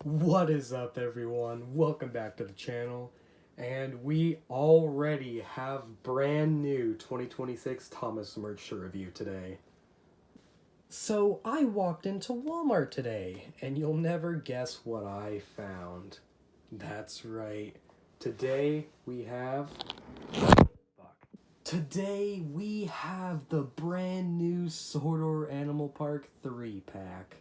What is up, everyone? Welcome back to the channel. And we already have brand new 2026 Thomas merch to review today. So I walked into Walmart today, and you'll never guess what I found. That's right. Today we have the brand new Sodor Animal Park 3-pack.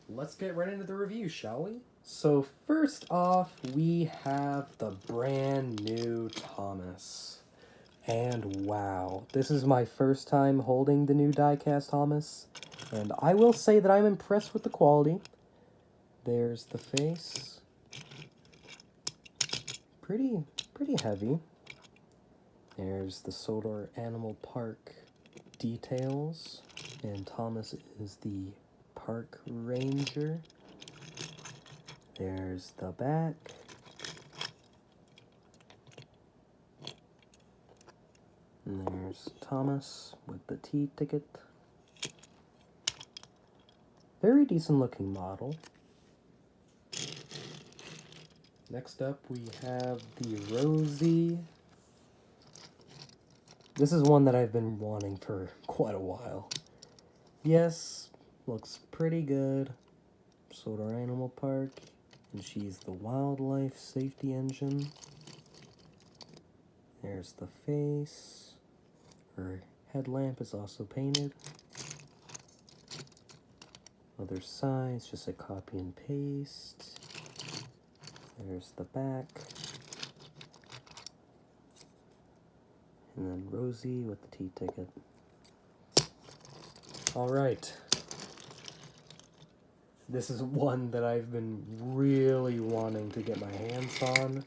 Let's get right into the review, shall we? So first off, we have the brand new Thomas. And wow, this is my first time holding the new diecast Thomas, and I will say that I'm impressed with the quality. There's the face. Pretty heavy. There's the Sodor Animal Park details, and Thomas is the park ranger. There's the back. And there's Thomas with the T-ticket. Very decent looking model. Next up we have the Rosie. This is one that I've been wanting for quite a while. Yes, looks pretty good. Sodor Animal Park. And she's the wildlife safety engine. There's the face. Her headlamp is also painted. Other side's just a copy and paste. There's the back. And then Rosie with the T-ticket. Alright. This is one that I've been really wanting to get my hands on.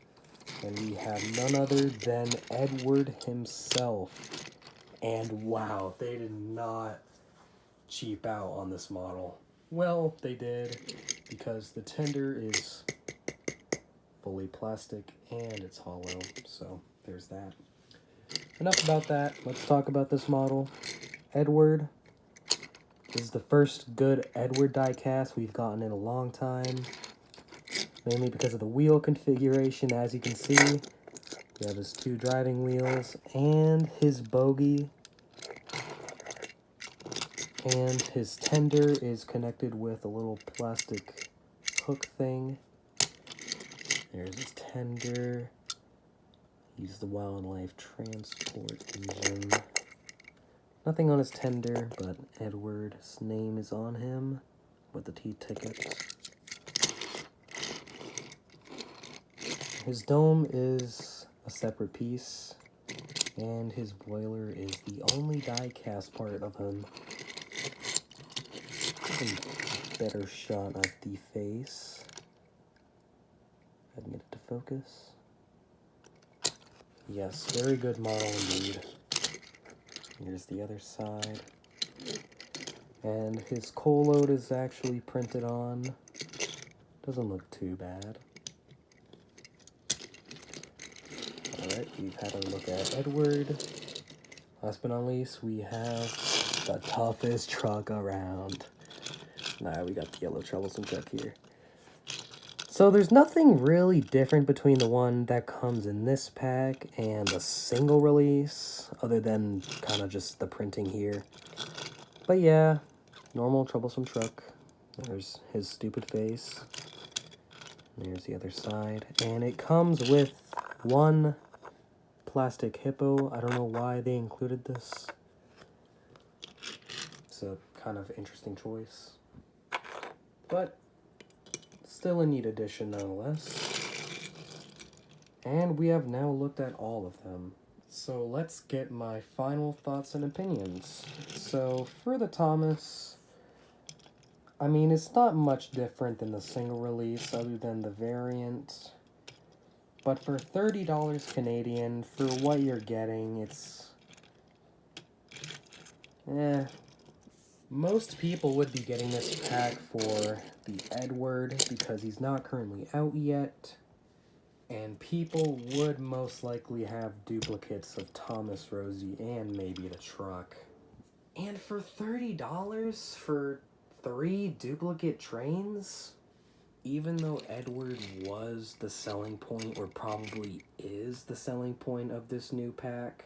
And we have none other than Edward himself. And wow, they did not cheap out on this model. Well, they did, because the tender is fully plastic and it's hollow, so there's that. Enough about that, let's talk about this model. Edward. This is the first good Edward diecast we've gotten in a long time. Mainly because of the wheel configuration, as you can see. We have his two driving wheels and his bogie. And his tender is connected with a little plastic hook thing. There's his tender. He's the wildlife transport engine. Nothing on his tender, but Edward's name is on him with the T-ticket. His dome is a separate piece, and his boiler is the only die-cast part of him. A better shot of the face. I can get it to focus. Yes, very good model indeed. Here's the other side. And his coal load is actually printed on. Doesn't look too bad. Alright, we've had a look at Edward. Last but not least, we have the toughest truck around. Nah, we got the yellow troublesome truck here. So there's nothing really different between the one that comes in this pack and the single release, other than kind of just the printing here. But yeah, normal troublesome truck. There's his stupid face. There's the other side. And it comes with one plastic hippo. I don't know why they included this. It's a kind of interesting choice. But still a neat addition nonetheless. And we have now looked at all of them. So let's get my final thoughts and opinions. So for the Thomas, I mean, it's not much different than the single release other than the variant. But for $30 Canadian, for what you're getting, it's... Most people would be getting this pack for the Edward because he's not currently out yet. And people would most likely have duplicates of Thomas, Rosie, and maybe the truck. And for $30 for 3 duplicate trains? even though Edward was the selling point, or probably is the selling point of this new pack,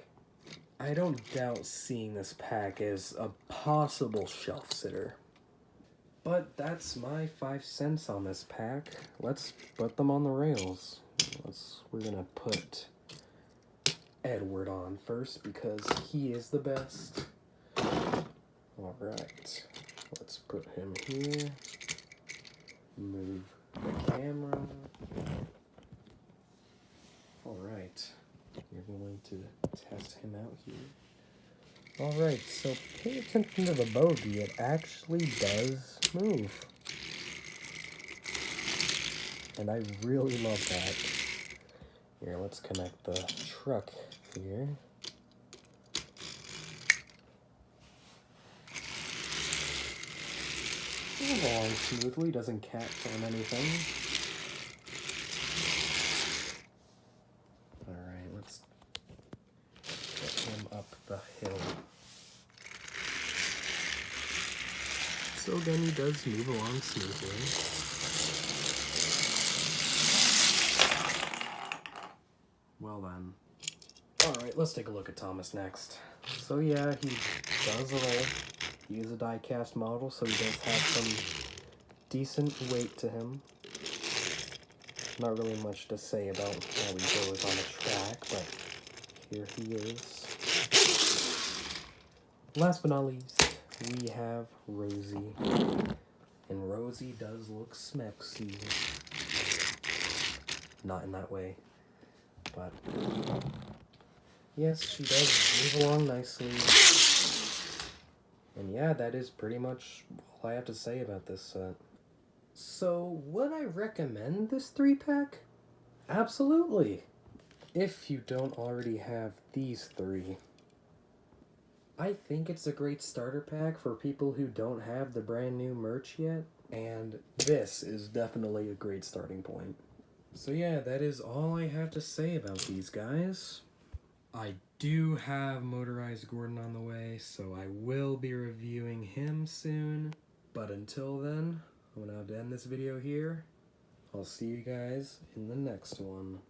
I don't doubt seeing this pack as a possible shelf sitter. But that's my 5 cents on this pack. Let's put them on the rails. We're gonna put Edward on first because he is the best. Alright, let's put him here. Move the camera. Alright, you're going to test him out here. Alright, so pay attention to the bogey. It actually does move. And I really love that. Here, let's connect the truck here. Moving along smoothly, doesn't catch on anything. Alright, let's get him up the hill. So again, he does move along smoothly. Well then. Alright, let's take a look at Thomas next. So yeah, he does roll. He is a die-cast model, so he does have some decent weight to him. Not really much to say about how he goes on the track, but here he is. Last but not least, we have Rosie. And Rosie does look smexy. Not in that way, but yes, she does move along nicely. And yeah, that is pretty much all I have to say about this set. So, would I recommend this 3-pack? Absolutely! If you don't already have these 3. I think it's a great starter pack for people who don't have the brand new merch yet, and this is definitely a great starting point. So yeah, that is all I have to say about these guys. I do have Motorized Gordon on the way, so I will be reviewing him soon. But until then, I'm going to end this video here. I'll see you guys in the next one.